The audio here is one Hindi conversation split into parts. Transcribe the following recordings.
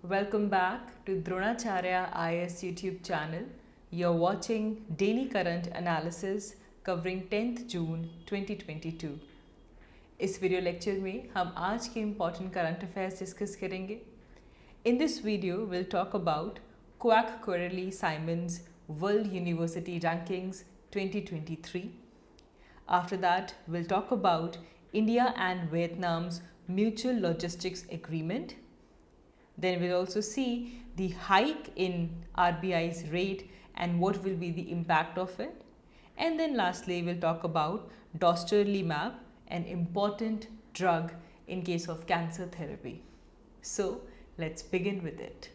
Welcome back to Dronacharya IS YouTube channel. You're watching Daily Current Analysis covering 10th June 2022. इस वीडियो लेक्चर में हम आज के इम्पॉर्टेंट करंट अफेयर्स डिस्कस करेंगे. In this video, we'll talk about Quack Coralie Simons World University Rankings 2023. After that, we'll talk about India and Vietnam's Mutual Logistics Agreement. Then we'll also see the hike in RBI's rate and what will be the impact of it. And then lastly, we'll talk about dostarlimab, an important drug in case of cancer therapy. So let's begin with it.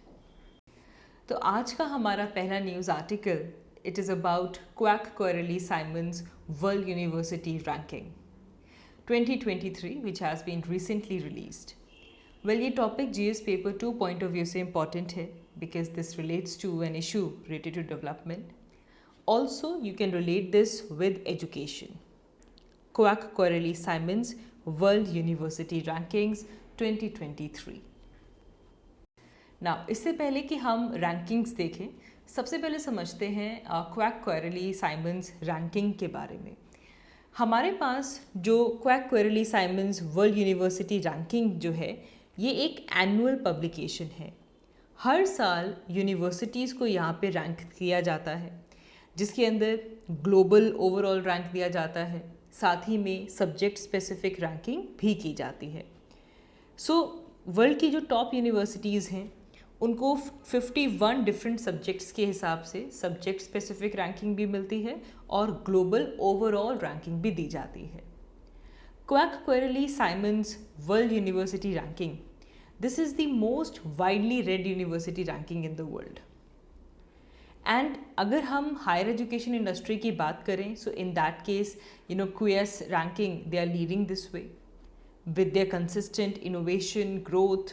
तो आज का हमारा पहला news article it is about Quacquarelli Symonds world university ranking 2023 which has been recently released. Well, ये topic GS paper 2 point of view से इम्पॉर्टेंट है because this relates to an issue related to development. Also, you can relate this with education. Quack Coralie Simons World University Rankings 2023. Now, इससे पहले कि हम रैंकिंग्स देखें, सबसे पहले समझते हैं क्वैक कोरेली साइमंस रैंकिंग के बारे में. हमारे पास जो Quacquarelli Symonds world university ranking जो है, ये एक एनुअल पब्लिकेशन है. हर साल यूनिवर्सिटीज़ को यहाँ पे रैंक किया जाता है, जिसके अंदर ग्लोबल ओवरऑल रैंक दिया जाता है, साथ ही में सब्जेक्ट स्पेसिफिक रैंकिंग भी की जाती है. सो वर्ल्ड की जो टॉप यूनिवर्सिटीज़ हैं उनको 51 डिफरेंट सब्जेक्ट्स के हिसाब से सब्जेक्ट स्पेसिफिक रैंकिंग भी मिलती है और ग्लोबल ओवरऑल रैंकिंग भी दी जाती है. Quacquarelli Symonds world university ranking, this is the most widely read university ranking in the world. And अगर हम हायर एजुकेशन इंडस्ट्री की बात करें, so in that case QS ranking they are leading this way with their consistent innovation, growth,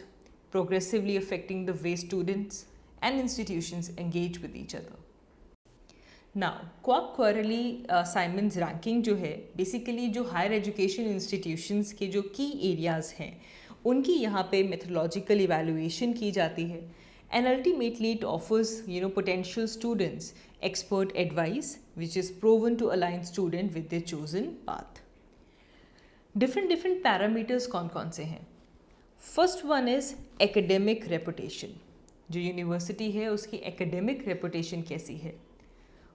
progressively affecting the way students and institutions engage with each other. Now, Quack Coralie Simons ranking जो है, basically जो higher education institutions के जो key areas हैं, उनकी यहाँ पे methodological evaluation की जाती है, and ultimately it offers potential students expert advice which is proven to align student with their chosen path. Different parameters कौन कौन से हैं. First one is academic reputation. जो यूनिवर्सिटी है उसकी एकेडमिक रेपुटेशन कैसी है.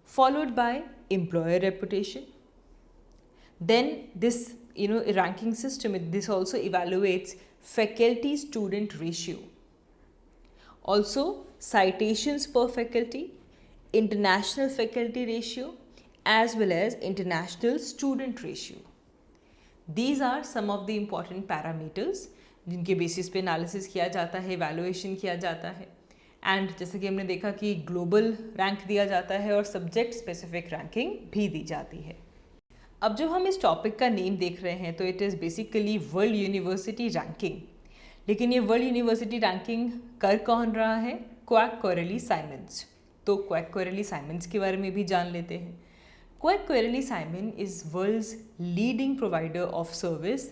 Followed by employer reputation. Then this ranking system this also evaluates faculty student ratio. Also citations per faculty, international faculty ratio as well as international student ratio. These are some of the important parameters जिनके बेसिस पे एनालिसिस किया जाता है, इवैल्यूएशन किया जाता है. एंड जैसे कि हमने देखा कि ग्लोबल रैंक दिया जाता है और सब्जेक्ट स्पेसिफिक रैंकिंग भी दी जाती है. अब जब हम इस टॉपिक का नेम देख रहे हैं तो it is basically world university ranking. लेकिन ये वर्ल्ड यूनिवर्सिटी रैंकिंग कर कौन रहा है? Quacquarelli Symonds. तो क्वैक कोरेली साइमंस के बारे में भी जान लेते हैं. Quack Coralie Simon is world's leading provider of service,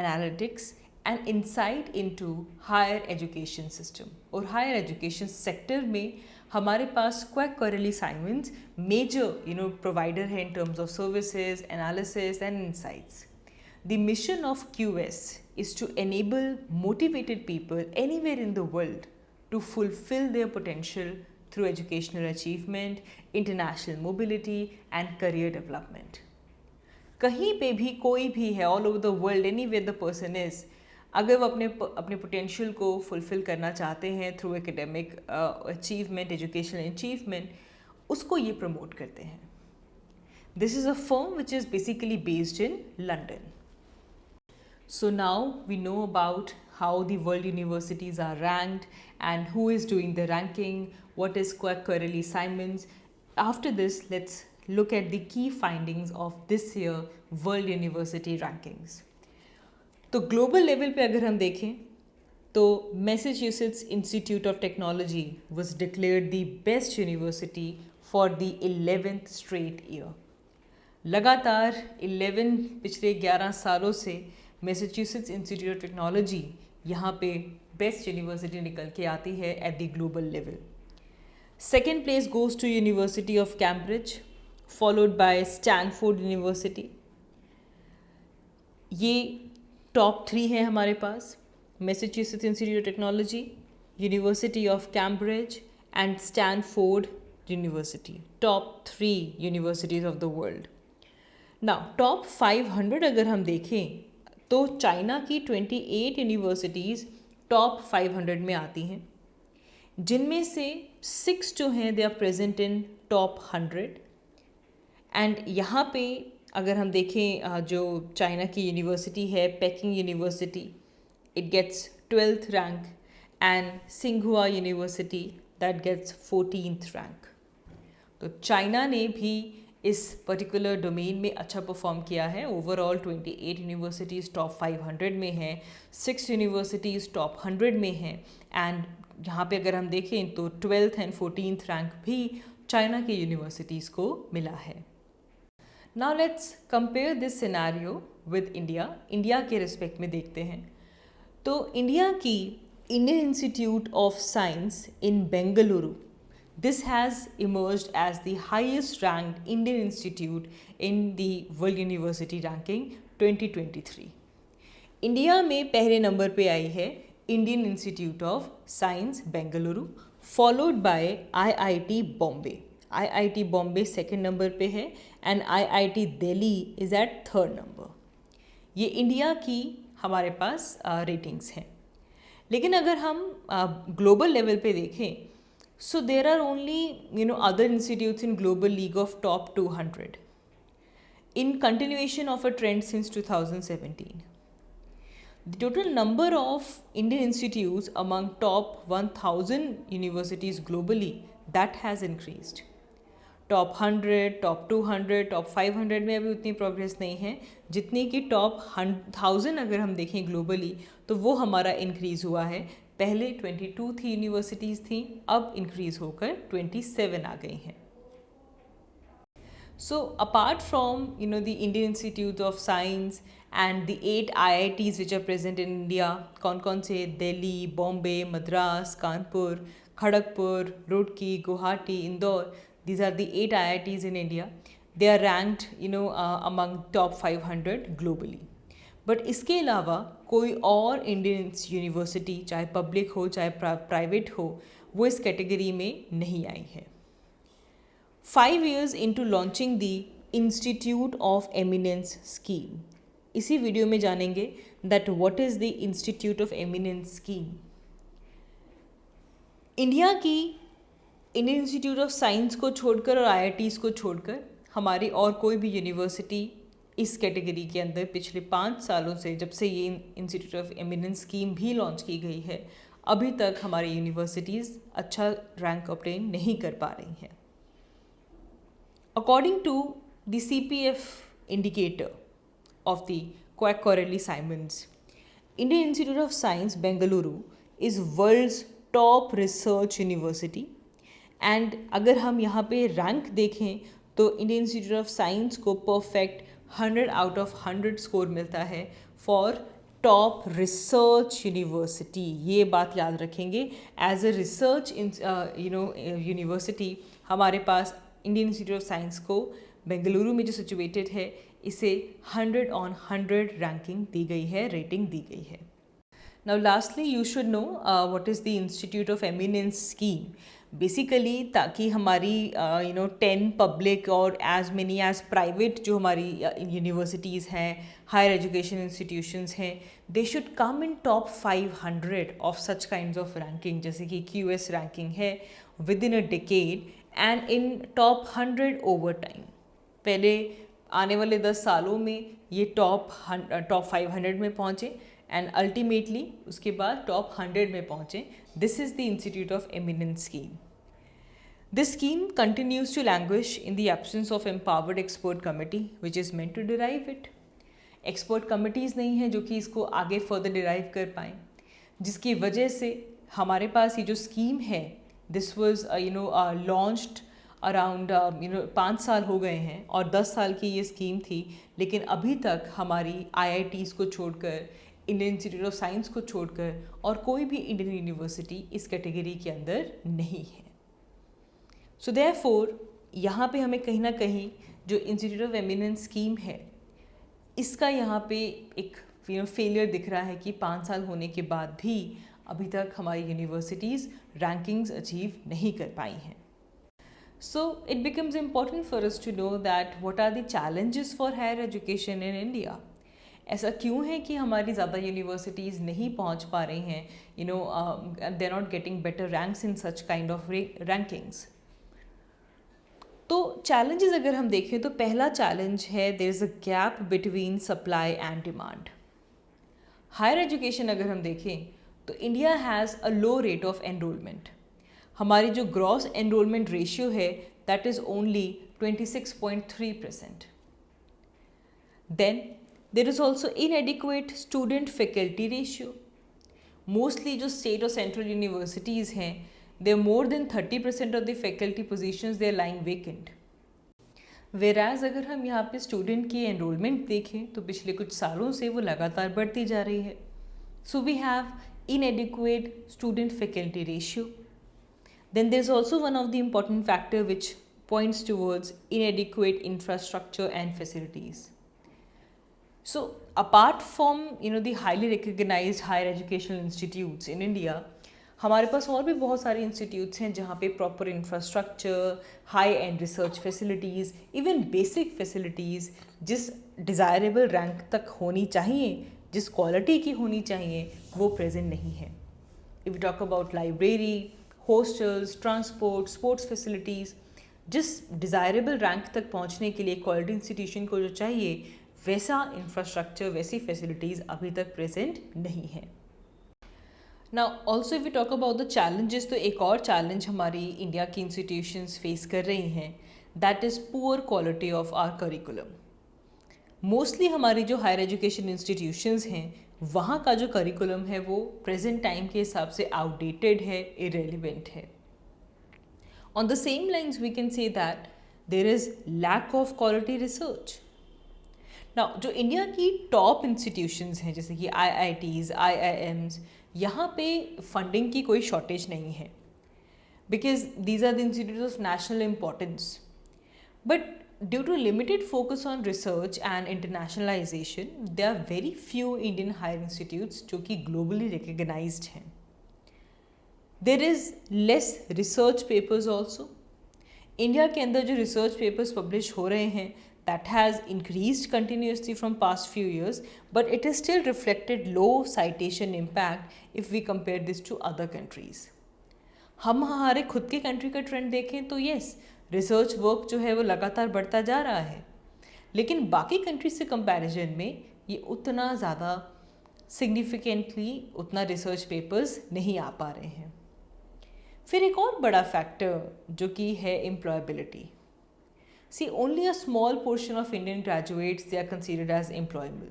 analytics and insight into higher education system. और higher education sector में हमारे पास Quack Coralie Simons major provider है in terms of services, analysis and insights. The mission of QS is to enable motivated people anywhere in the world to fulfill their potential through educational achievement, international mobility and career development. कहीं पे भी कोई भी है, all over the world, anywhere the person is, अगर वो अपने पोटेंशियल को फुलफिल करना चाहते हैं through academic achievement, educational achievement, उसको ये प्रमोट करते हैं. This is a firm which is basically based in London. So now we know about how the world universities are ranked and who is doing the ranking, what is Quack Coralie Simons. After this, let's look at the key findings of this year World University Rankings. तो ग्लोबल लेवल पे अगर हम देखें तो Massachusetts Institute of technology was declared the best university for the 11th straight year. लगातार 11 पिछले 11 सालों से मैसाचुसेट्स इंस्टीट्यूट ऑफ टेक्नोलॉजी यहाँ पे बेस्ट यूनिवर्सिटी निकल के आती है at the global level. Second place goes to University of Cambridge, followed by Stanford University. ये टॉप 3 हैं हमारे पास. Massachusetts Institute of Technology, University of Cambridge and Stanford University. Top 3 universities of the world. Now top 500 अगर हम देखें तो चाइना की 28 यूनिवर्सिटीज़ टॉप 500 में आती हैं, जिनमें से 6 जो हैं they are present in top 100. And यहाँ पे अगर हम देखें जो चाइना की यूनिवर्सिटी है Peking University, it gets 12th rank and सिंघुआ University that gets 14th rank. तो चाइना ने भी इस पर्टिकुलर डोमेन में अच्छा परफॉर्म किया है. ओवरऑल 28 यूनिवर्सिटीज़ टॉप 500 में हैं, 6 यूनिवर्सिटीज़ टॉप 100 में हैं. एंड यहाँ पे अगर हम देखें तो 12th एंड 14th रैंक भी चाइना की यूनिवर्सिटीज़ को मिला है. Now let's compare this scenario with India. India के रिस्पेक्ट में देखते हैं तो इंडिया की Indian Institute of science in Bengaluru, this has emerged as the highest ranked Indian institute in the World University Ranking 2023. India में पहले नंबर पे आई है Indian Institute of Science Bengaluru, followed by IIT Bombay. IIT Bombay second number पे है and IIT Delhi is at third number. ये इंडिया की हमारे पास रेटिंग्स हैं. लेकिन अगर हम ग्लोबल लेवल पे देखें so there are only other institutes in global league of top 200 in continuation of a trend since 2017. The total number of Indian institutes among top 1000 universities globally that has increased. Top 100, top 200, top 500 में अभी उतनी प्रोग्रेस नहीं है जितनी कि टॉप 1000 अगर हम देखें ग्लोबली तो वो हमारा इंक्रीज़ हुआ है. पहले 22 थी यूनिवर्सिटीज़ थी, अब इंक्रीज़ होकर 27 आ गई हैं. So apart from the Indian Institute of Science and the 8 IITs which are present in India, कौन कौन से? Delhi, Bombay, Madras, Kanpur, Kharagpur, Roorkee, Guwahati, Indore. These are the 8 IITs in India. They are ranked among top 500 globally. But इसके अलावा कोई और इंडियन यूनिवर्सिटी चाहे पब्लिक हो चाहे प्राइवेट हो वो इस कैटेगरी में नहीं आई है. 5 years into launching the Institute of Eminence scheme, इसी वीडियो में जानेंगे that what is the Institute of Eminence scheme. India की इंडियन इंस्टीट्यूट ऑफ साइंस को छोड़कर और IITs को छोड़कर हमारी और कोई भी यूनिवर्सिटी इस कैटेगरी के अंदर पिछले 5 सालों से, जब से ये इंस्टीट्यूट ऑफ एमिनेंस स्कीम भी लॉन्च की गई है, अभी तक हमारी यूनिवर्सिटीज़ अच्छा रैंक ऑब्टेन नहीं कर पा रही हैं. According to the CPF indicator of the Quacquarelli Symonds, Indian Institute of Science Bengaluru is world's top research university. And अगर हम यहाँ पे रैंक देखें तो इंडियन इंस्टीट्यूट ऑफ साइंस को परफेक्ट 100 आउट ऑफ 100 स्कोर मिलता है फॉर टॉप रिसर्च यूनिवर्सिटी. ये बात याद रखेंगे. एज अ रिसर्च यूनिवर्सिटी हमारे पास इंडियन इंस्टीट्यूट ऑफ साइंस को बेंगलुरु में जो सिचुएटेड है, इसे 100 on 100 रैंकिंग दी गई है, रेटिंग दी गई है. Now lastly you should know what is the Institute of Eminence scheme. Basically ताकि हमारी 10 पब्लिक और एज मेनी एज प्राइवेट जो हमारी यूनिवर्सिटीज़ हैं, हायर एजुकेशन इंस्टीट्यूशंस हैं, they should come in top 500 of such kinds of ranking, जैसे कि QS रैंकिंग है with in a decade and in top 100 over time. पहले आने वाले 10 सालों में ये टॉप 500 में पहुँचे एंड अल्टीमेटली उसके बाद टॉप 100 में पहुँचे. This is the Institute of Eminence scheme. This scheme continues to languish in the absence of empowered expert committee which is meant to derive it. Expert committees नहीं हैं जो कि इसको आगे further derive कर पाएँ, जिसकी वजह से हमारे पास ये जो स्कीम है, this was launched अराउंड 5 साल हो गए हैं और 10 साल की ये स्कीम थी, लेकिन अभी तक हमारी IITs को छोड़कर इंडियन इंस्टीट्यूट ऑफ साइंस को छोड़कर और कोई भी इंडियन यूनिवर्सिटी इस कैटेगरी के अंदर नहीं है। सो देयरफॉर यहाँ पे हमें कहीं ना कहीं जो इंस्टीट्यूट ऑफ एमिनेंस स्कीम है इसका यहाँ पे एक फेलियर दिख रहा है कि 5 साल होने के बाद भी अभी तक हमारी यूनिवर्सिटीज़ रैंकिंग्स अचीव नहीं कर पाई हैं। So it becomes important for us to know that what are the challenges for higher education in India. ऐसा क्यों है कि हमारी ज़्यादा यूनिवर्सिटीज़ नहीं पहुंच पा रही हैं, they are not getting better ranks in such kind of rankings. तो चैलेंजेस अगर हम देखें तो पहला चैलेंज है there is a gap between supply and demand. Higher education अगर हम देखें तो India has a low rate of enrolment. हमारी जो ग्रॉस एनरोलमेंट रेशियो है that is only 26.3%। Then there is also inadequate student faculty ratio. Mostly जो स्टेट और सेंट्रल यूनिवर्सिटीज़ हैं there are more than 30% of the faculty positions they are lying vacant. Whereas अगर हम यहाँ पे स्टूडेंट की एनरोलमेंट देखें तो पिछले कुछ सालों से वो लगातार बढ़ती जा रही है। So we have inadequate student faculty ratio. Then there is also one of the important factor which points towards inadequate infrastructure and facilities. So apart from the highly recognized higher educational institutes in India, हमारे पास और भी बहुत सारे इंस्टीट्यूट्स हैं जहाँ पे proper infrastructure, high and research facilities, even basic facilities जिस डिज़ायरेबल रैंक तक होनी चाहिए, जिस क्वालिटी की होनी चाहिए, वो प्रेजेंट नहीं है। If you talk about library, hostels, transport, sports facilities, जिस डिज़ायरेबल रैंक तक पहुँचने के लिए क्वालिटी इंस्टीट्यूशन को जो चाहिए वैसा इंफ्रास्ट्रक्चर, वैसी फैसिलिटीज़ अभी तक प्रेजेंट नहीं है। Now also if you talk about the challenges, तो एक और चैलेंज हमारी इंडिया की इंस्टीट्यूशंस फेस कर रही हैं, that is poor quality of our curriculum. Mostly हमारी जो हायर एजुकेशन इंस्टीट्यूशंस हैं वहाँ का जो करिकुलम है वो प्रेजेंट टाइम के हिसाब से आउटडेटेड है, इरेलीवेंट है। On the same lines we can say that there is lack of quality research. Now जो इंडिया की टॉप इंस्टीट्यूशंस हैं जैसे कि IITs, IIMs, यहाँ पे फंडिंग की कोई शॉर्टेज नहीं है because these are the institutes of national importance. But due to limited focus on research and internationalisation there are very few Indian higher institutes जो कि ग्लोबली रिकग्नाइज्ड हैं। There is less research papers also. India के अंदर जो रिसर्च पेपर्स पब्लिश हो रहे हैं that has increased continuously from past few years, but it is still reflected low citation impact if we compare this to other countries. हम हमारे खुद के कंट्री का ट्रेंड देखें तो यस, रिसर्च वर्क जो है वो लगातार बढ़ता जा रहा है, लेकिन बाकी कंट्रीज से कंपैरिजन में ये उतना ज़्यादा सिग्निफिकेंटली उतना रिसर्च पेपर्स नहीं आ पा रहे हैं। फिर एक और बड़ा फैक्टर जो कि है employability. See, only a small portion of Indian graduates they are considered as employable.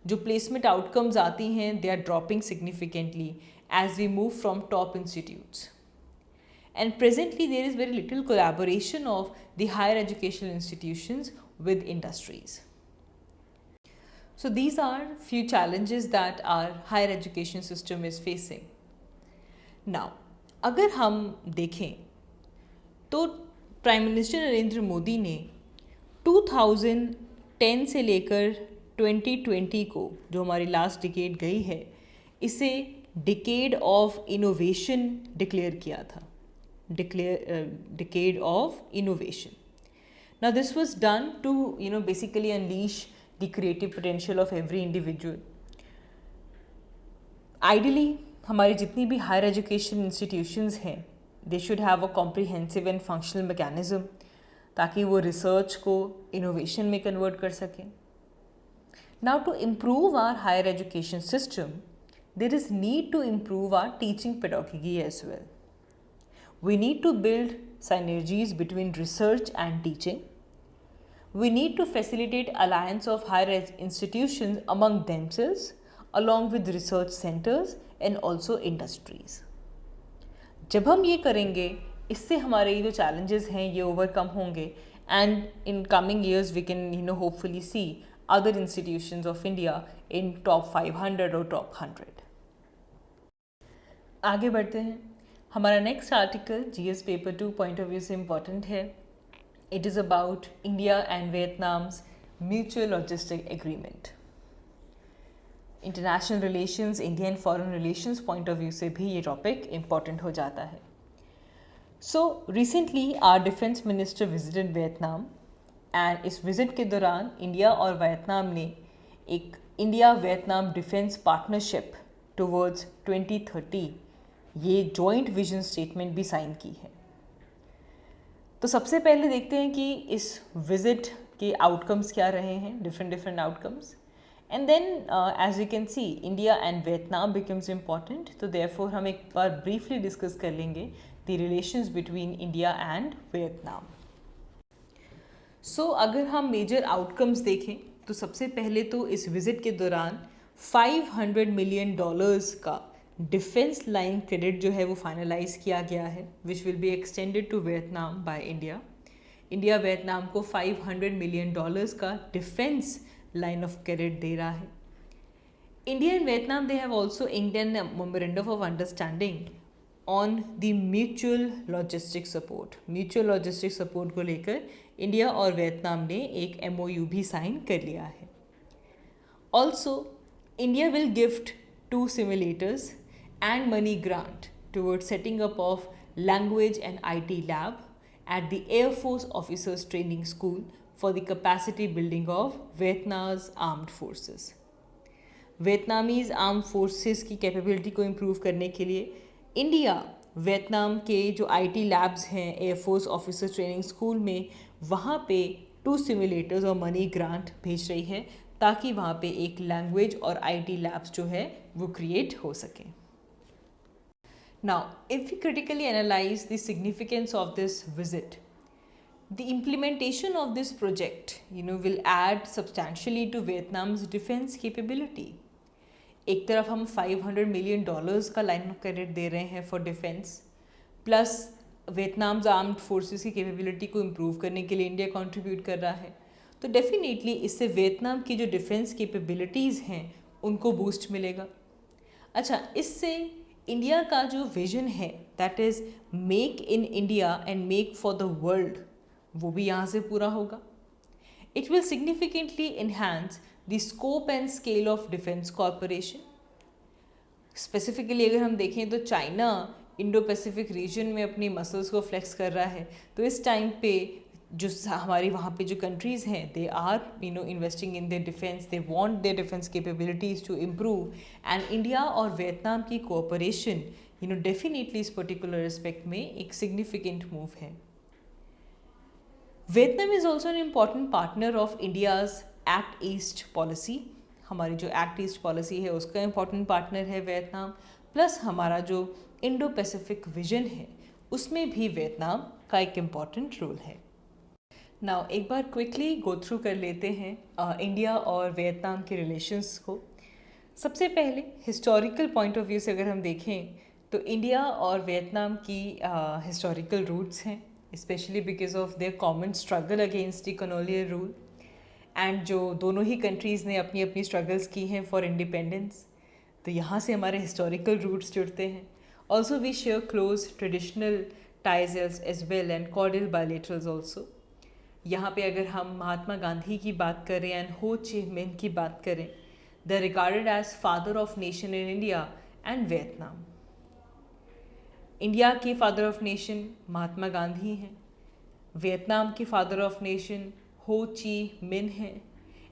जो placement outcomes आती हैं they are dropping significantly as we move from top institutes. And presently there is very little collaboration of the higher educational institutions with industries. So these are few challenges that our higher education system is facing. Now, अगर हम देखें तो प्राइम मिनिस्टर नरेंद्र मोदी ने 2010 से लेकर 2020 को जो हमारी लास्ट डिकेड गई है इसे डिकेड ऑफ इनोवेशन डिक्लेयर किया था। Decade of innovation. Now this was done to basically unleash the creative potential of every individual. Ideally हमारी जितनी भी हायर एजुकेशन इंस्टीट्यूशंस हैं they should have a comprehensive and functional mechanism ताकि वो रिसर्च को इनोवेशन में कन्वर्ट कर सकें। Now to improve our higher education system, there is need to improve our teaching pedagogy as well. We need to build synergies between research and teaching. We need to facilitate alliance of higher institutions among themselves along with research centers and also industries. जब हम ये करेंगे इससे हमारे ये जो चैलेंजेस हैं ये ओवरकम होंगे and in coming years we can hopefully see other institutions of India in top 500 or top 100. आगे बढ़ते हैं. हमारा next article GS paper 2 point of view से इम्पॉर्टेंट है. It is about India and Vietnam's mutual logistic agreement. International relations, India and foreign relations point of view से भी ये टॉपिक इम्पॉर्टेंट हो जाता है. So recently our defence minister visited Vietnam and इस विज़िट के दौरान इंडिया और वियतनाम ने एक India Vietnam defence partnership towards 2030 ये जॉइंट विजन स्टेटमेंट भी साइन की है. तो सबसे पहले देखते हैं कि इस विज़िट के आउटकम्स क्या रहे हैं, different outcomes. And then as you can see India and Vietnam becomes important. तो देयरफॉर हम एक बार ब्रीफली डिस्कस कर लेंगे the relations between India and Vietnam. So अगर हम मेजर आउटकम्स देखें तो सबसे पहले तो इस विज़िट के दौरान $500 मिलियन का डिफेंस लाइन क्रेडिट जो है वो फाइनलाइज किया गया है, which will be extended to Vietnam by India. India Vietnam को $500 मिलियन का डिफेंस लाइन ऑफ क्रेडिट दे रहा है. India and Vietnam they have also Indian memorandum of understanding on the mutual logistic support. Mutual logistic support को लेकर इंडिया और वियतनाम ने एक MOU भी साइन कर लिया है. Also India will gift 2 simulators and money grant towards setting up of language and IT lab at the Air Force Officers Training School for the capacity building of Vietnam's armed forces. Vietnamese arm forces की कैपेबिलिटी को इम्प्रूव करने के लिए इंडिया वियतनाम के जो IT लैब्स हैं एयरफोर्स ऑफिसर्स ट्रेनिंग स्कूल में, वहाँ पे 2 simulators और मनी ग्रांट भेज रही है ताकि वहाँ पे एक लैंग्वेज और IT लैब्स जो है वो क्रिएट हो सके. Now, if we critically analyze the significance of this visit, the implementation of this project, will add substantially to Vietnam's defense capability. एक तरफ हम $500 मिलियन का लाइन ऑफ क्रेडिट दे रहे हैं for defence, plus Vietnam's armed forces की कैपेबिलिटी को इम्प्रूव करने के लिए इंडिया कंट्रीब्यूट कर रहा है. तो डेफिनेटली इससे वियतनाम की जो डिफेंस कैपेबिलिटीज़ हैं उनको बूस्ट मिलेगा. अच्छा, इससे इंडिया का जो विजन है that is make in India and make for the world, वो भी यहाँ से पूरा होगा. It will significantly enhance the scope and scale of defence corporation. Specifically अगर हम देखें तो चाइना इंडो पैसिफिक रीजन में अपनी मसल्स को फ्लेक्स कर रहा है. तो इस टाइम पे जो हमारी वहाँ पे जो कंट्रीज़ हैं they are investing in their defence, they want their defence capabilities to improve. And India और वियतनाम की कोऑपरेशन डेफिनेटली इस पर्टिकुलर रिस्पेक्ट में एक सिग्निफिकेंट मूव है. Vietnam is also an important partner of India's act east policy. हमारी जो एक्ट ईस्ट पॉलिसी है उसका इम्पॉर्टेंट पार्टनर है वियतनाम. प्लस हमारा जो इंडो पैसिफिक विजन है उसमें भी वियतनाम का एक इम्पॉर्टेंट रोल है. नाउ एक बार क्विकली गो थ्रू कर लेते हैं इंडिया और वियतनाम के रिलेशंस को. सबसे पहले हिस्टोरिकल पॉइंट ऑफ व्यू से अगर हम देखें तो इंडिया और वियतनाम की हिस्टोरिकल रूट्स हैं, specially because of their common struggle against the colonial rule. And जो दोनों ही कंट्रीज़ ने अपनी अपनी स्ट्रगल्स की हैं फॉर इंडिपेंडेंस, तो यहाँ से हमारे हिस्टोरिकल रूट्स जुड़ते हैं. Also we share close traditional ties as well and cordial bilaterals also. यहाँ पे अगर हम महात्मा गांधी की बात करें एंड हो ची मिन की बात करें, they are regarded as father of nation in India and Vietnam. India के father of nation Mahatma Gandhi हैं, वियतनाम के फादर ऑफ नेशन हो ची मिन हैं,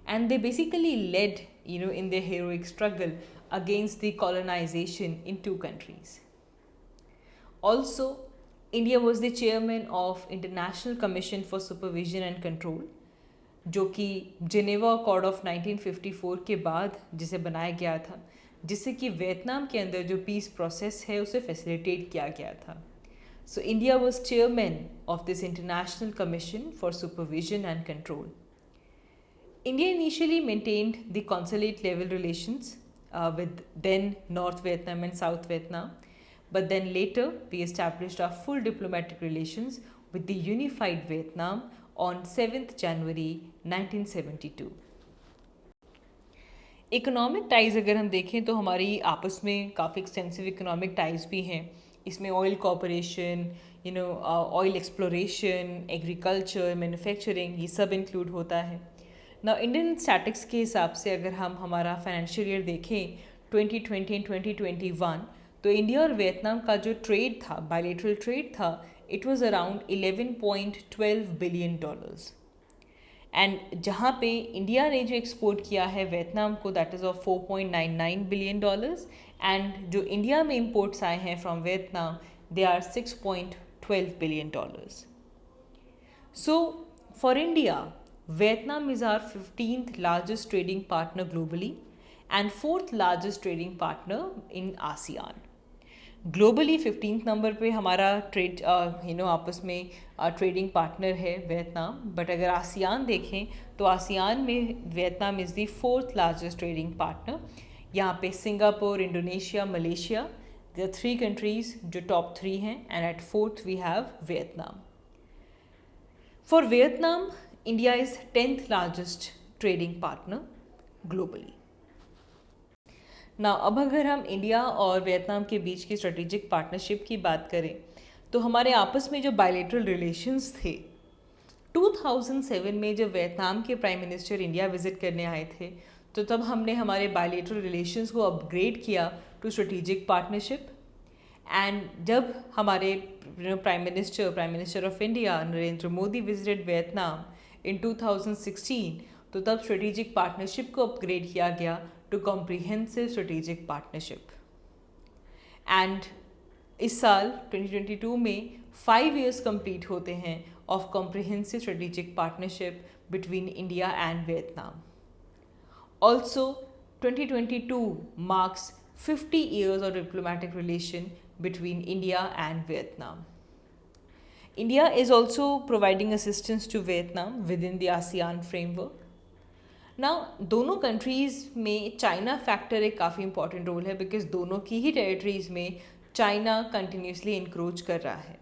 and they basically led in their heroic struggle against the colonization in 2 countries. Also, India was the chairman of International Commission for Supervision and Control, जो कि जिनेवा अकॉर्ड ऑफ 1954 के बाद जिसे बनाया गया था, जिससे कि वियतनाम के अंदर जो पीस प्रोसेस है उसे फैसिलिटेट किया गया था. So India was chairman of this international commission for supervision and control. India initially maintained the consulate level relations with then North Vietnam and South Vietnam, but then later we established our full diplomatic relations with the unified Vietnam on 7th January 1972. Economic ties अगर हम देखें तो हमारी आपस में काफ़ी एक्सटेंसिव इकोनॉमिक टाइज़ भी हैं। इसमें oil corporation, oil exploration, agriculture, manufacturing, ये सब इंक्लूड होता है ना। इंडियन स्टैटिक्स के हिसाब से अगर हम हमारा फाइनेंशियल ईयर देखें 2020 एंड 2021, तो इंडिया और वियतनाम का जो ट्रेड था, बायलैटरल ट्रेड था, it was around $11.12 billion. And जहाँ पे इंडिया ने जो एक्सपोर्ट किया है वियतनाम को, that is of $4.99 billion, and जो इंडिया में इंपोर्ट्स आए हैं from Vietnam, they are $6.12 billion. So for India, Vietnam is our 15th largest trading partner globally and 4th largest trading partner in ASEAN. Globally 15th नंबर पे हमारा ट्रेड आपस में ट्रेडिंग पार्टनर है वियतनाम। बट अगर आसियान देखें तो आसियान में Vietnam is the 4th largest trading partner. यहाँ पे Singapore, Indonesia, Malaysia, the 3 countries जो टॉप 3 हैं, and at 4th we have Vietnam. For Vietnam, India is 10th largest trading partner globally ना। अब अगर हम इंडिया और वियतनाम के बीच की स्ट्रेटेजिक पार्टनरशिप की बात करें तो हमारे आपस में जो बायलैटरल रिलेशंस थे, 2007 में जब वियतनाम के प्राइम मिनिस्टर इंडिया विजिट करने आए थे, तो तब हमने हमारे बायलैटरल रिलेशंस को अपग्रेड किया टू स्ट्रेटेजिक पार्टनरशिप। एंड जब हमारे prime minister of India Narendra Modi visited Vietnam in 2016, तो तब स्ट्रेटेजिक पार्टनरशिप को अपग्रेड किया गया to comprehensive strategic partnership. And इस साल 2022 में 5 years कंप्लीट होते हैं of comprehensive strategic partnership between India and Vietnam. Also 2022 marks 50 years of diplomatic relation between India and Vietnam. India is also providing assistance to Vietnam within the ASEAN framework. Now, दोनों कंट्रीज़ में चाइना फैक्टर एक काफ़ी इंपॉर्टेंट रोल है, बिकॉज दोनों की ही टेरिटरीज़ में चाइना कंटिन्यूसली इंक्रोच कर रहा है।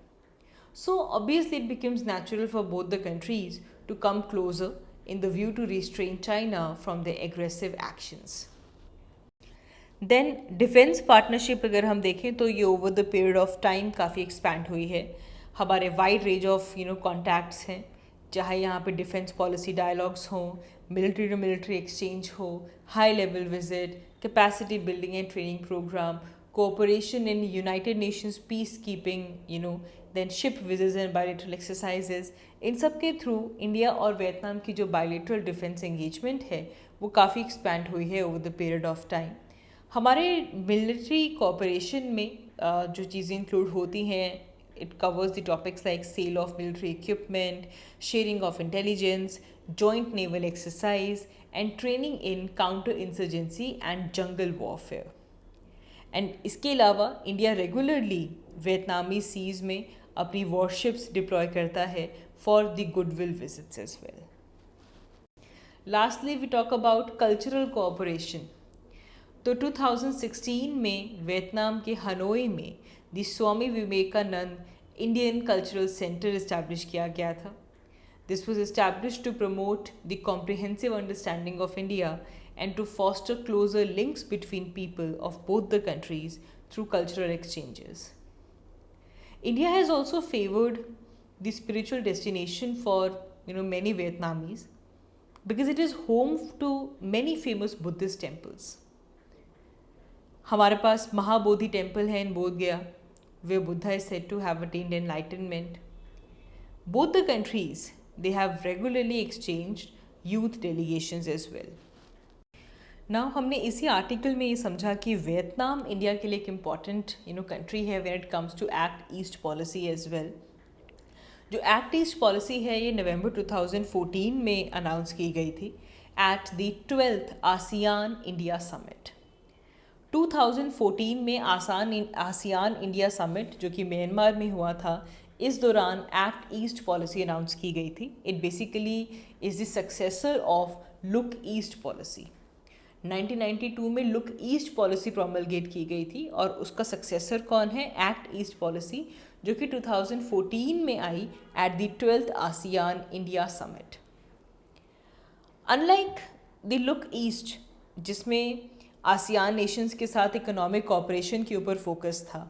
So obviously it becomes natural for both the countries to come closer in the view to restrain China from their aggressive actions. Then defence partnership अगर हम देखें तो ये over the period of time काफ़ी एक्सपैंड हुई है। हमारे वाइड रेंज ऑफ कॉन्टैक्ट्स हैं, चाहे यहाँ पे डिफेंस पॉलिसी डायलॉग्स हों, मिलिट्री टू मिलिट्री एक्सचेंज हो, high level visit, capacity building and training programme, cooperation in United Nations peace keeping, then ship visits and bilateral exercises. इन सब के थ्रू इंडिया और वियतनाम की जो बायलैटरल डिफेंस एंगेजमेंट है वो काफ़ी एक्सपैंड हुई है over the period of time. हमारे मिलिट्री कोऑपरेशन में जो चीज़ें इंक्लूड होती हैं, it covers the topics like sale of military equipment, sharing of intelligence, joint naval exercise and training in counter insurgency and jungle warfare. And इसके अलावा इंडिया रेगुलरली वियतनामी सीज में अपनी वॉरशिप्स डिप्लॉय करता है for the goodwill visits as well. Lastly we talk about cultural cooperation. तो 2016 में वियतनाम के हनोई में the Swami Vivekananda Indian cultural centre establish किया गया था। This was establish to promote the comprehensive understanding of India and to foster closer links between people of both the countries through cultural exchanges. India has also favored the spiritual destination for many Vietnamese because it is home to many famous Buddhist temples. हमारे पास महाबोधि टेम्पल है इन बोध गया, where Buddha is said to have attained enlightenment. Both the countries, they have regularly exchanged youth delegations as well. ना हमने इसी आर्टिकल में ये समझा कि वियतनाम इंडिया के लिए एक इम्पॉर्टेंट कंट्री है when it comes to act east policy as well. जो एक्ट ईस्ट पॉलिसी है ये नवंबर 2014 में अनाउंस की गई थी at the 12th ASEAN India summit. 2014 में आसियान इंडिया समिट जो कि म्यांमार में हुआ था, इस दौरान एक्ट ईस्ट पॉलिसी अनाउंस की गई थी। It basically is the successor of look east policy. 1992 में लुक ईस्ट पॉलिसी प्रोमलगेट की गई थी और उसका सक्सेसर कौन है? एक्ट ईस्ट पॉलिसी, जो कि 2014 में आई at the 12th ASEAN India summit. Unlike the look east, जिसमें आसियान नेशंस के साथ इकोनॉमिक कॉपरेशन के ऊपर फोकस था।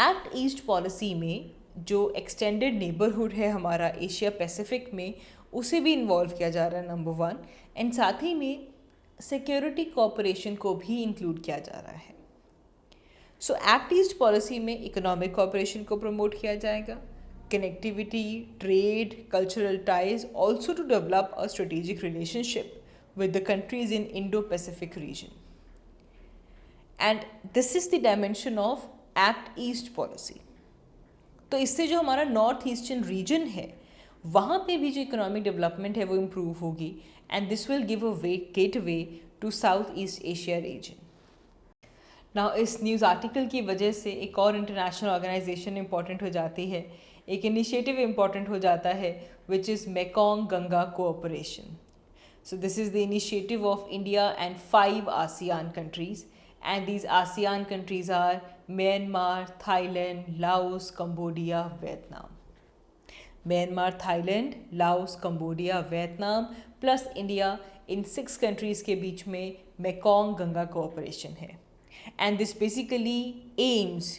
एक्ट ईस्ट पॉलिसी में जो एक्सटेंडेड नेबरहुड है हमारा एशिया पैसिफिक में, उसे भी इन्वॉल्व किया जा रहा है नंबर 1, एंड साथ ही में सिक्योरिटी कॉपरेशन को भी इंक्लूड किया जा रहा है। सो एक्ट ईस्ट पॉलिसी में इकोनॉमिक कॉपरेशन को प्रमोट किया जाएगा, connectivity, trade, cultural ties, also to develop a strategic relationship with the countries in Indo-Pacific region. And this is the dimension of Act East policy. तो इससे जो हमारा नॉर्थ ईस्टर्न रीजन है वहाँ पे भी जो इकोनॉमिक डेवलपमेंट है वो इम्प्रूव होगी, and this will give a gateway to South East Asia region. Now इस न्यूज़ आर्टिकल की वजह से एक और इंटरनेशनल ऑर्गेनाइजेशन इम्पॉर्टेंट हो जाती है, एक इनिशिएटिव इम्पॉर्टेंट हो जाता है, which is Mekong Ganga cooperation. So this is the initiative of India and 5 ASEAN countries, and these ASEAN countries are Myanmar, Thailand, Laos, Cambodia, Vietnam. Myanmar, Thailand, Laos, Cambodia, Vietnam plus India, in 6 countries के बीच में Mekong Ganga cooperation है, and this basically aims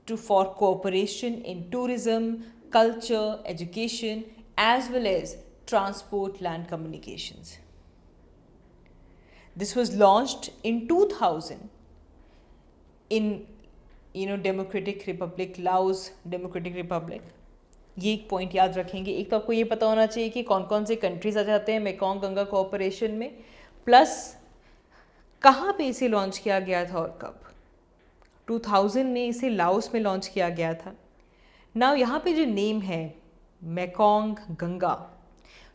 for cooperation in tourism, culture, education as well as transport, land communications. This was launched in 2000 in Democratic Republic, Laos Democratic Republic. ये एक पॉइंट याद रखेंगे। एक तो आपको ये पता होना चाहिए कि कौन कौन से कंट्रीज आ जाते हैं मेकोंग गंगा कोऑपरेशन में, प्लस कहाँ पे इसे लॉन्च किया गया था और कब। 2000 में इसे लाओस में लॉन्च किया गया था। नाउ यहाँ पे जो नेम है Mekong Ganga,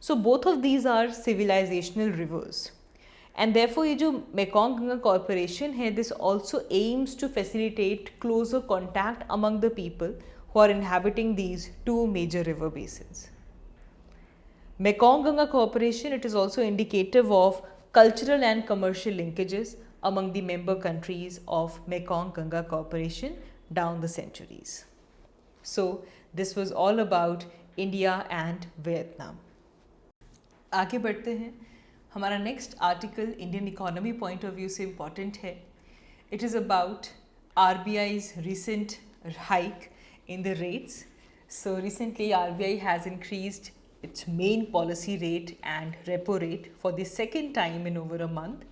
so both of these are civilizational rivers, and therefore ये जो मेकोंग गंगा कॉर्पोरेशन है, this also aims to facilitate closer contact among the people who are inhabiting these 2 major river basins. Mekong Ganga cooperation, it is also indicative of cultural and commercial linkages among the member countries of Mekong Ganga cooperation down the centuries. So this was all about India and Vietnam. आगे बढ़ते हैं। हमारा next article Indian economy point of view से इम्पॉर्टेंट है. It is about RBI's recent hike in the rates. So recently RBI has increased its main policy rate and repo rate for the second time in over a month,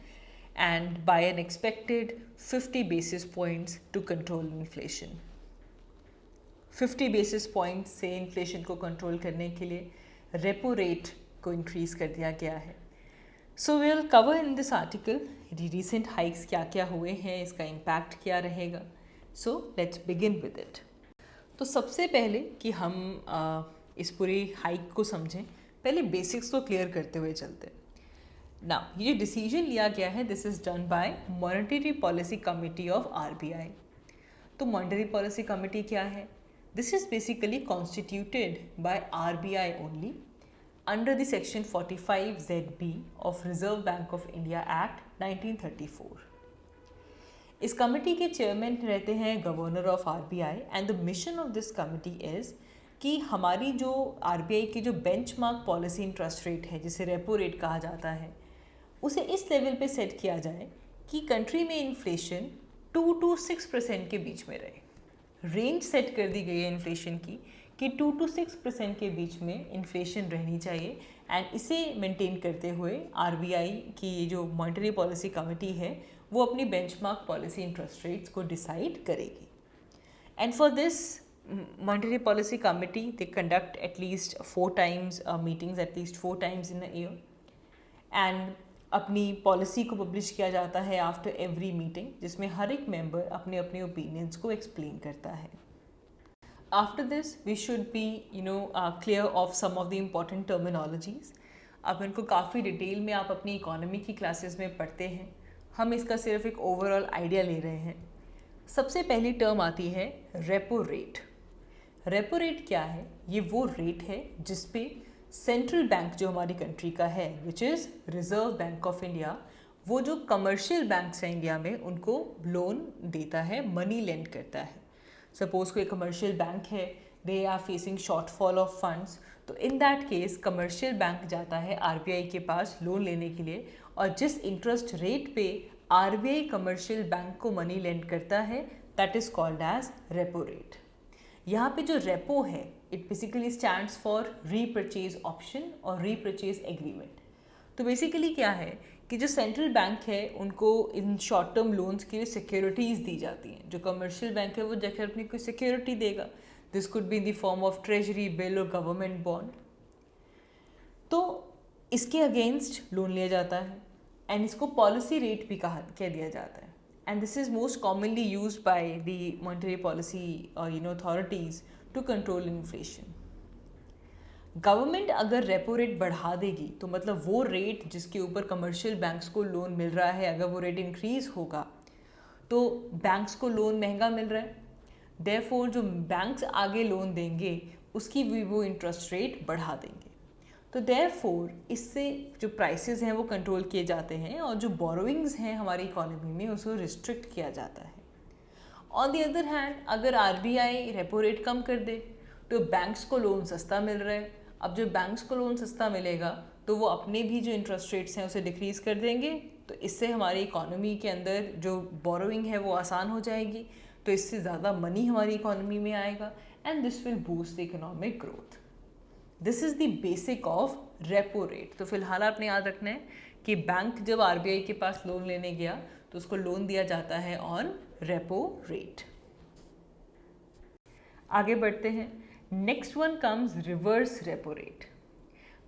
and by an expected 50 basis points to control inflation. 50 basis points से inflation को control करने के लिए repo rate को increase कर दिया गया है. So we will cover in this article recent hikes क्या क्या हुए हैं, इसका impact क्या रहेगा. So let's begin with it. तो सबसे पहले कि हम इस पूरी हाइक को समझें, पहले बेसिक्स को क्लियर करते हुए चलते हैं. नाउ ये जो डिसीजन लिया गया है, this is done by monetary policy committee of RBI. तो मॉनेटरी पॉलिसी कमिटी क्या है? This is basically constituted by RBI only under the section 45ZB of reserve bank of India act 1934. इस कमेटी के चेयरमैन रहते हैं governor of RBI, and the mission of this committee is कि हमारी जो RBI की जो बेंचमार्क पॉलिसी इंटरेस्ट रेट है, जिसे रेपो रेट कहा जाता है, उसे इस लेवल पे सेट किया जाए कि कंट्री में इन्फ्लेशन 2 to 6% के बीच में रहे. रेंज सेट कर दी गई है इन्फ्लेशन की कि 2 to 6% के बीच में इन्फ्लेशन रहनी चाहिए, एंड इसे मेंटेन करते हुए RBI की ये जो मॉनेटरी पॉलिसी कमेटी है वो अपनी बेंचमार्क पॉलिसी इंटरेस्ट रेट्स को डिसाइड करेगी. And for this monetary policy committee they conduct at least 4 times meetings, at least 4 times in a year, and अपनी पॉलिसी को पब्लिश किया जाता है आफ्टर एवरी मीटिंग, जिसमें हर एक मेंबर अपने अपने ओपिनियंस को एक्सप्लेन करता है. After this we should be clear of some of the important terminologies. अब इनको काफ़ी डिटेल में आप अपनी इकोनॉमी की क्लासेस में पढ़ते हैं, हम इसका सिर्फ एक ओवरऑल आइडिया ले रहे हैं. सबसे पहली टर्म आती है रेपो रेट. रेपो रेट क्या है? ये वो रेट है जिस पे सेंट्रल बैंक जो हमारी कंट्री का है, which is reserve bank of India, वो जो कमर्शियल बैंक्स हैं इंडिया में उनको लोन देता है, मनी लेंड करता है. सपोज़ कोई कमर्शियल बैंक है, they are facing shortfall of funds, तो in that case commercial bank जाता है RBI के पास लोन लेने के लिए, और जिस इंटरेस्ट रेट पे आरबीआई कमर्शियल बैंक को मनी लेंड करता है that is called as repo rate. यहाँ पे जो रेपो है it basically stands for repurchase option और रीपर्चेज एग्रीमेंट। तो बेसिकली क्या है कि जो सेंट्रल बैंक है उनको इन शॉर्ट टर्म लोन्स के लिए सिक्योरिटीज़ दी जाती हैं। जो कमर्शियल बैंक है वो जाकर अपनी कोई सिक्योरिटी देगा, this could be in the form of treasury bill और गवर्नमेंट बॉन्ड, तो इसके अगेंस्ट लोन लिया जाता है एंड इसको पॉलिसी रेट भी कह दिया जाता है। And this is most commonly used by the monetary policy authorities to control inflation. Government अगर रेपो रेट बढ़ा देगी तो मतलब वो रेट जिसके ऊपर कमर्शियल बैंक्स को लोन मिल रहा है अगर वो रेट इंक्रीज होगा तो बैंक्स को लोन महंगा मिल रहा है, देयरफॉर जो बैंक्स आगे लोन देंगे उसकी भी वो इंटरेस्ट रेट बढ़ा देंगे। तो देयरफॉर इससे जो प्राइसेस हैं वो कंट्रोल किए जाते हैं और जो बोरोइंग्स हैं हमारी इकोनॉमी में उसको रिस्ट्रिक्ट किया जाता है। ऑन द अदर हैंड अगर आरबीआई रेपो रेट कम कर दे तो बैंक्स को लोन सस्ता मिल रहा है। अब जो बैंक्स को लोन सस्ता मिलेगा तो वो अपने भी जो इंटरेस्ट रेट्स हैं उसे डिक्रीज़ कर देंगे, तो इससे हमारी इकोनॉमी के अंदर जो बोरोइंग है वो आसान हो जाएगी, तो इससे ज़्यादा मनी हमारी इकोनॉमी में आएगा and this will boost the economic growth. This is the basic of repo rate. तो फिलहाल आपने याद रखना है कि बैंक जब आरबीआई के पास लोन लेने गया तो उसको लोन दिया जाता है ऑन रेपो रेट। आगे बढ़ते हैं। Next one comes reverse repo rate.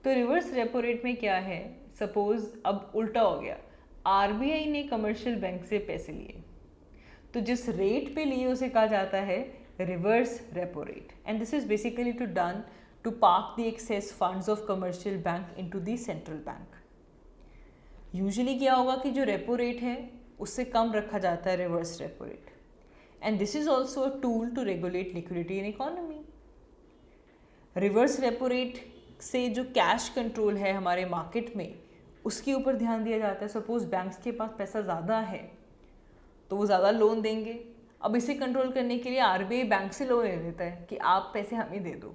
तो रिवर्स रेपो रेट में क्या है, सपोज अब उल्टा हो गया, आरबीआई ने कमर्शियल बैंक से पैसे लिए तो जिस रेट पे लिए उसे कहा जाता है reverse repo rate and this is basically to done to park the excess funds of commercial bank into the central bank. Usually क्या होगा कि जो रेपो रेट है उससे कम रखा जाता है reverse repo rate and this is also a tool to regulate liquidity in economy. Reverse repo rate से जो कैश कंट्रोल है हमारे मार्केट में उसके ऊपर ध्यान दिया जाता है। सपोज बैंक्स के पास पैसा ज़्यादा है तो वो ज़्यादा लोन देंगे। अब इसे कंट्रोल करने के लिए आरबीआई बैंक से लोन ले लेता है कि आप पैसे हमें दे दो,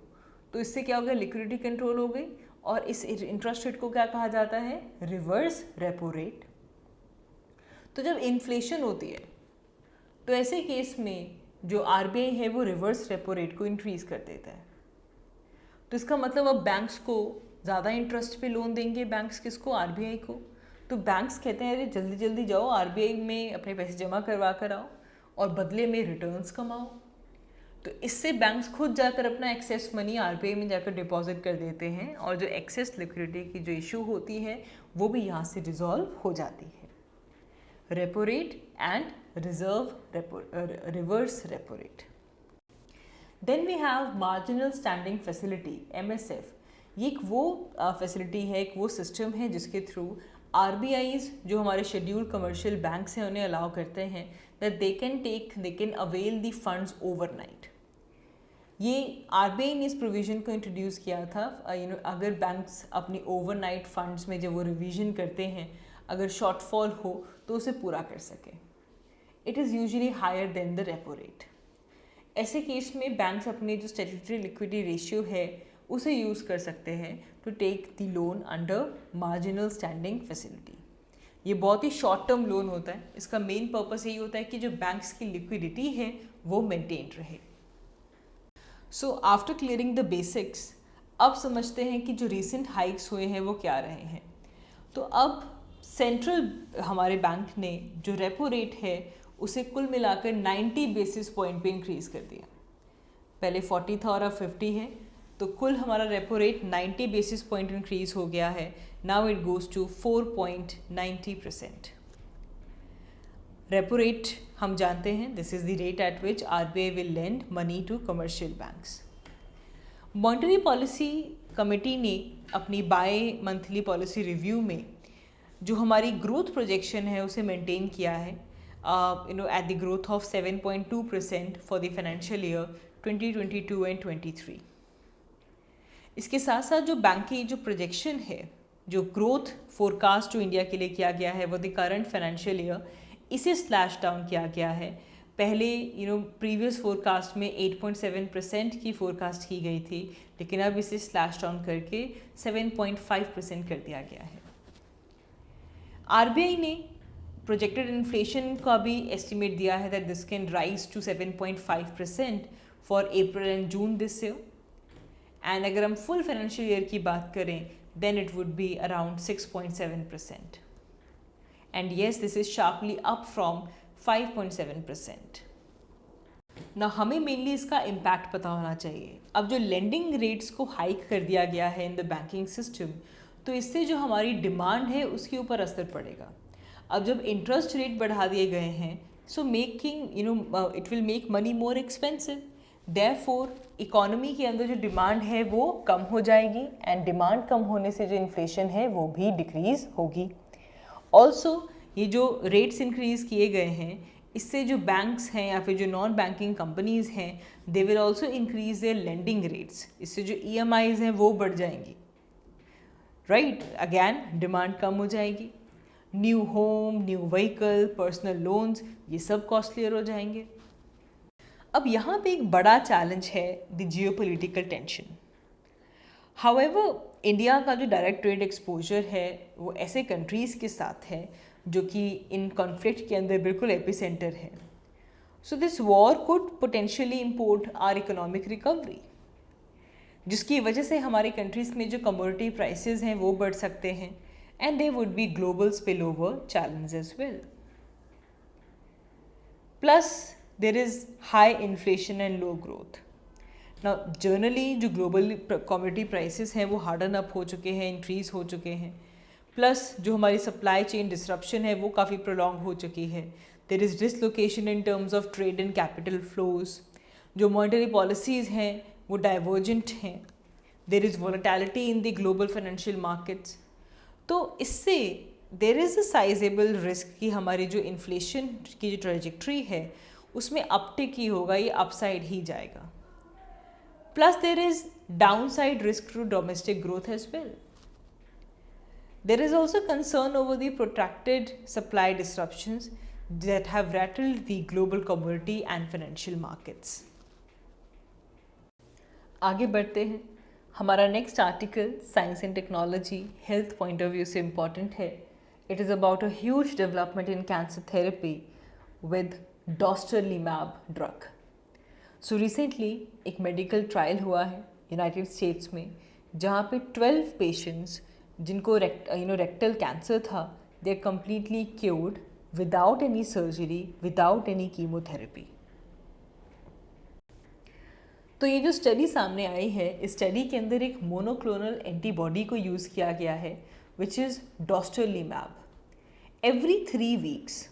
तो इससे क्या हो गया, लिक्विडिटी कंट्रोल हो गई और इस इंटरेस्ट रेट को क्या कहा जाता है, रिवर्स रेपो रेट। तो जब इन्फ्लेशन होती है तो ऐसे केस में जो आरबीआई है वो रिवर्स रेपो रेट को इंक्रीज कर देता है। तो इसका मतलब अब बैंक्स को ज़्यादा इंटरेस्ट पे लोन देंगे, बैंक्स किसको, आरबीआई को। तो बैंक्स कहते हैं अरे जल्दी जल्दी जाओ आरबीआई में अपने पैसे जमा करवा कर आओ और बदले में रिटर्न्स कमाओ। तो इससे बैंक्स खुद जाकर अपना एक्सेस मनी आरबीआई में जाकर डिपॉजिट कर देते हैं और जो एक्सेस लिक्विडिटी की जो इशू होती है वो भी यहाँ से रिजॉल्व हो जाती है। Repo rate and reverse repo rate. Then we have marginal standing facility MSF। ये एक वो फैसिलिटी है, एक वो सिस्टम है जिसके थ्रू आरबीआईज जो हमारे शेड्यूल कमर्शियल बैंक्स हैं उन्हें अलाउ करते हैं that they can avail the funds overnight. ये आरबीआई ने इस प्रोविज़न को इंट्रोड्यूस किया था अगर बैंक्स अपनी ओवरनाइट फंड्स में जब वो रिवीजन करते हैं अगर शॉर्टफॉल हो तो उसे पूरा कर सकें। It is usually higher than the repo rate. ऐसे केस में बैंक्स अपने जो स्टैट्यूटरी लिक्विडिटी रेशियो है उसे यूज़ कर सकते हैं to take the loan under marginal standing facility. ये बहुत ही शॉर्ट टर्म लोन होता है। इसका मेन पर्पस यही होता है कि जो बैंक्स की लिक्विडिटी है वो मेंटेन रहे। So after clearing the basics अब समझते हैं कि जो रिसेंट हाइक्स हुए हैं वो क्या रहे हैं। तो अब सेंट्रल हमारे बैंक ने जो रेपो रेट है उसे कुल मिलाकर 90 बेसिस पॉइंट पे इंक्रीज कर दिया। पहले 40 था और अब 50 है, तो कुल हमारा repo rate 90 basis point increase हो गया है। Now it goes to 4.90%। Repo rate हम जानते हैं this is the rate at which RBI will lend money to commercial banks. Monetary policy committee ने अपनी बाय मंथली पॉलिसी रिव्यू में जो हमारी ग्रोथ प्रोजेक्शन है उसे मेंटेन किया है at the growth of 7.2% for the financial year 2022 and 23। इसके साथ साथ जो बैंक की जो प्रोजेक्शन है, जो ग्रोथ फोरकास्ट जो इंडिया के लिए किया गया है वो द करंट फाइनेंशियल ईयर, इसे स्लैश डाउन किया गया है। पहले प्रीवियस फोरकास्ट में 8.7% की फोरकास्ट की गई थी, लेकिन अब इसे स्लैश डाउन करके 7.5% कर दिया गया है। आरबीआई ने प्रोजेक्टेड इन्फ्लेशन का भी एस्टिमेट दिया है that this can rise to 7.5% for April and June this year, and अगर हम फुल फाइनेंशियल ईयर की बात करें then it would be around 6.7%, and yes this is sharply up from 5.7%. ना हमें मेनली इसका इम्पैक्ट पता होना चाहिए. अब जो लेंडिंग रेट्स को हाइक कर दिया गया है इन द बैंकिंग सिस्टम, तो इससे जो हमारी डिमांड है उसके ऊपर असर पड़ेगा. अब जब इंटरेस्ट रेट बढ़ा दिए गए हैं, so making it will make money more expensive. Therefore economy के अंदर जो डिमांड है वो कम हो जाएगी, एंड डिमांड कम होने से जो इन्फ्लेशन है वो भी डिक्रीज होगी. ऑल्सो ये जो रेट्स इंक्रीज किए गए हैं, इससे जो बैंक्स हैं या फिर जो नॉन बैंकिंग कंपनीज़ हैं, they will also increase their lending rates. इससे जो EMIs हैं वो बढ़ जाएंगी. राइट, अगैन डिमांड कम हो जाएगी. New home, new vehicle, personal loans, ये सब कॉस्टलियर हो जाएंगे. अब यहाँ पे एक बड़ा चैलेंज है the geopolitical tension. However India का जो डायरेक्ट ट्रेड एक्सपोजर है वो ऐसे कंट्रीज़ के साथ है जो कि इन कॉन्फ्लिक्ट के अंदर बिल्कुल एपिसेंटर है. So this war could potentially import our economic recovery, जिसकी वजह से हमारी कंट्रीज़ में जो कमोडिटी प्राइसेस हैं वो बढ़ सकते हैं, and they would be global spill over challenge as well. Plus there is high inflation and low growth. ना जनरली जो ग्लोबल कमोडिटी प्राइसेस हैं वो हार्डन अप हो चुके हैं, इंक्रीज़ हो चुके हैं. प्लस जो हमारी सप्लाई चेन डिस्ट्रप्शन है वो काफ़ी प्रोलॉन्ग हो चुकी है. There is dislocation in terms of trade and capital flows. जो मॉनेटरी पॉलिसीज़ हैं वो डाइवर्जेंट हैं. There is volatility in the global financial markets. तो इससे there is a sizeable risk कि हमारी जो इन्फ्लेशन की जो ट्रेजेक्ट्री है उसमें अपटिक ही होगा, ये अपसाइड ही जाएगा. Plus there is downside risk to domestic growth as well. There is also concern over the protracted supply disruptions that have rattled the global commodity and financial markets. आगे बढ़ते हैं. हमारा next article science and technology health point of view से इम्पॉर्टेंट है. It is about a huge development in cancer therapy with dostarlimab drug. So recently एक मेडिकल ट्रायल हुआ है यूनाइटेड स्टेट्स में, जहाँ पे 12 पेशेंट्स जिनको रेक्टल कैंसर था, they are completely cured without any surgery, without any chemotherapy. तो ये जो स्टडी सामने आई है, इस स्टडी के अंदर एक मोनोक्लोनल एंटीबॉडी को यूज़ किया गया है which is dostarlimab. Every 3 weeks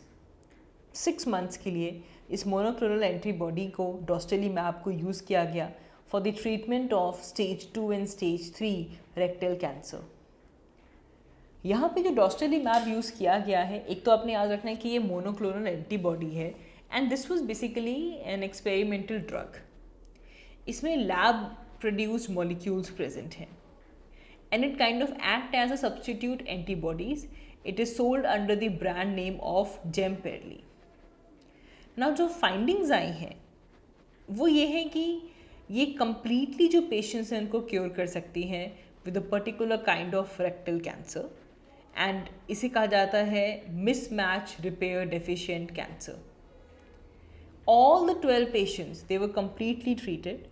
6 months के लिए इस मोनोक्लोनल एंटीबॉडी को डॉस्टरलीमैब को यूज़ किया गया for the treatment of stage 2 and stage 3 rectal cancer. यहाँ पे जो डॉस्टरलीमैब यूज़ किया गया है, एक तो आपने याद रखना है कि ये मोनोक्लोनल एंटीबॉडी है, and this was basically an experimental drug. इसमें लैब प्रोड्यूस्ड मॉलिक्यूल्स प्रेजेंट हैं, and it kind of act as a substitute antibodies. It is sold under the brand name of Jemperli. Now जो फाइंडिंग्स आई हैं वो ये है कि ये कम्प्लीटली जो पेशेंट्स हैं उनको क्योर कर सकती हैं with a particular kind of rectal cancer, and इसे कहा जाता है mismatch repair deficient cancer. All the 12 patients, they were completely treated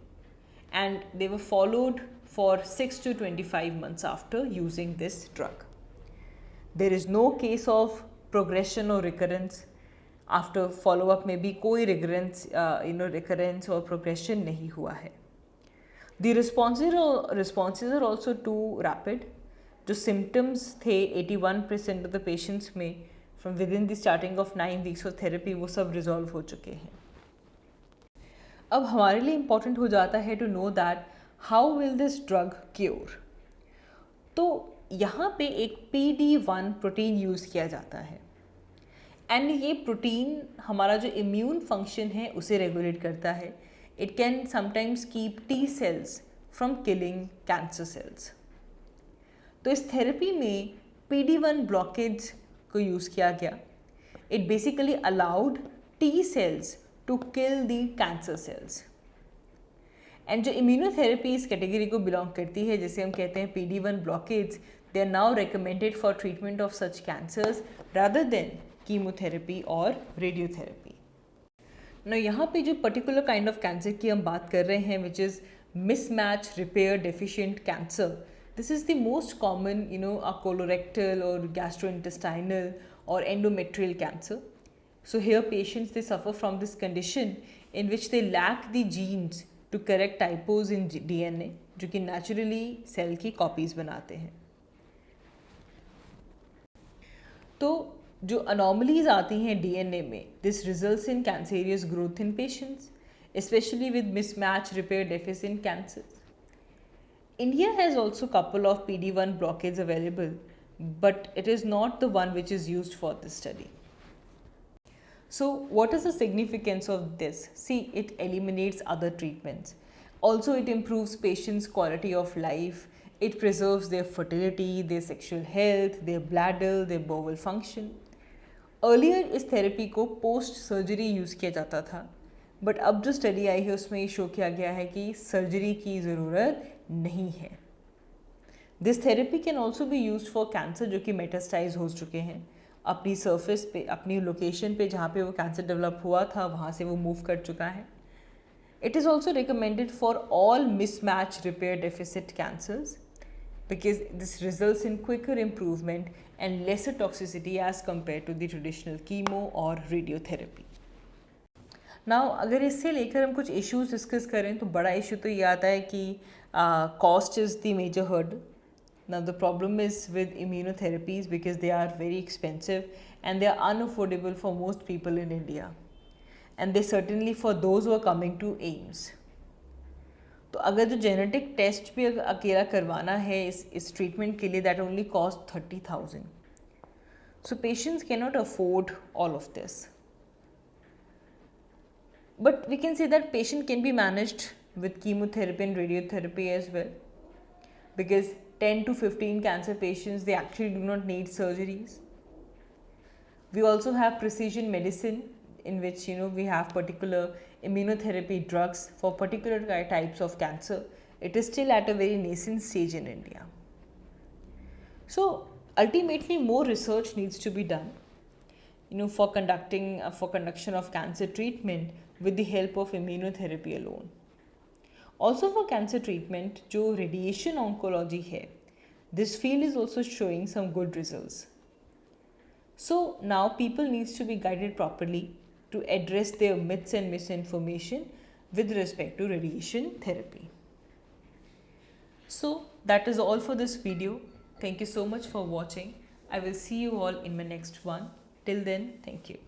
and they were followed for 6 to 25 months after using this drug. There is no case of progression or recurrence. After follow-up में भी कोई recurrence or progression नहीं हुआ है. The responses are also too rapid. जो symptoms थे 81% of the patients में from within the starting of 9 weeks of therapy वो सब resolve हो चुके हैं. अब हमारे लिए इम्पॉर्टेंट हो जाता है to know that how will this drug cure. तो यहाँ पे एक PD-1 प्रोटीन यूज़ किया जाता है, एंड ये प्रोटीन हमारा जो इम्यून फंक्शन है उसे रेगुलेट करता है. It can sometimes keep T cells from killing cancer cells. तो इस थेरेपी में PD-1 ब्लॉकेज को यूज़ किया गया. It basically allowed T cells to kill the cancer cells. And जो इम्यूनोथेरेपी इस कैटेगरी को बिलोंग करती है, जिसे हम कहते हैं PD-1 blockage, they are now recommended for treatment of such cancers rather than chemotherapy or radiotherapy. Now यहाँ पे जो particular kind of cancer की हम बात कर रहे हैं, which is mismatch repair deficient cancer, this is the most common, a colorectal or gastrointestinal or endometrial cancer. So here patients, they suffer from this condition in which they lack the genes to correct typos in DNA, जो कि naturally cell की copies बनाते हैं. तो जो anomalies आती हैं DNA में, this results in cancerous growth in patients, especially with mismatch repair deficient cancers. India has also couple of PD-1 blockades available, but it is not the one which is used for this study. So what is the significance of this? See, it eliminates other treatments. Also, it improves patients' quality of life. It preserves their fertility, their sexual health, their bladder, their bowel function. Earlier इस थेरेपी को पोस्ट सर्जरी यूज़ किया जाता था, बट अब जो स्टडी आई है उसमें ये शो किया गया है कि सर्जरी की ज़रूरत नहीं है. This therapy can also be used for cancer जो कि मेटास्टाइज हो चुके हैं, अपनी सरफेस पे, अपनी लोकेशन पे जहाँ पे वो कैंसर डेवलप हुआ था वहाँ से वो मूव कर चुका है. It is also recommended for all mismatch repair deficit cancers because this results in quicker improvement and lesser toxicity as compared to the traditional chemo or radiotherapy. Now अगर इससे लेकर हम कुछ issues डिस्कस करें तो बड़ा इशू तो ये आता है कि cost is the major hurdle. Now the problem is with immunotherapies because they are very expensive and they are unaffordable for most people in India, and they certainly for those who are coming to AIIMS. तो अगर जो जेनेटिक टेस्ट भी अकेला करवाना है इस ट्रीटमेंट के लिए, that only cost 30,000. So patients can not afford all of this, but we can say that patient can be managed with chemotherapy and radiotherapy as well, because 10 to 15 cancer patients, they actually do not need surgeries. We also have precision medicine in which we have particular immunotherapy drugs for particular types of cancer. It is still at a very nascent stage in India. So ultimately more research needs to be done for conduction of cancer treatment with the help of immunotherapy alone. Also for cancer treatment, जो radiation oncology है, this field is also showing some good results. So now people needs to be guided properly to address their myths and misinformation with respect to radiation therapy. So that is all for this video. Thank you so much for watching. I will see you all in my next one. Till then, thank you.